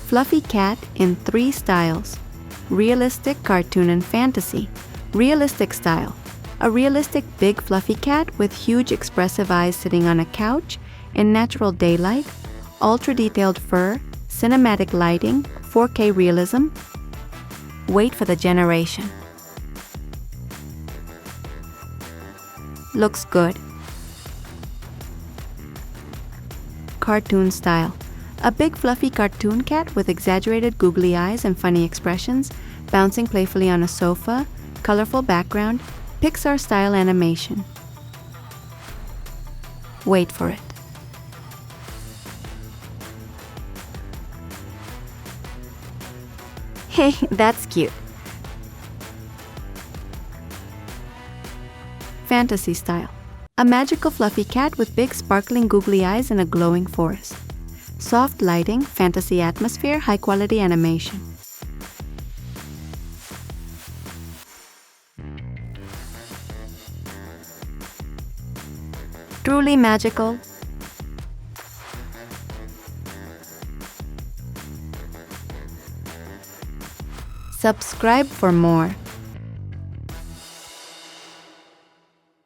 Fluffy cat in 3 styles: realistic, cartoon, and fantasy. Realistic style: a realistic big fluffy cat with huge expressive eyes sitting on a couch in natural daylight, ultra-detailed fur, cinematic lighting, 4K realism. Wait for the generation. Looks good. Cartoon style: a big fluffy cartoon cat with exaggerated googly eyes and funny expressions, bouncing playfully on a sofa, colorful background, Pixar-style animation. Wait for it. Hey, that's cute. Fantasy style: a magical fluffy cat with big sparkling googly eyes in a glowing forest. Soft lighting, fantasy atmosphere, high-quality animation. Truly magical. Subscribe for more.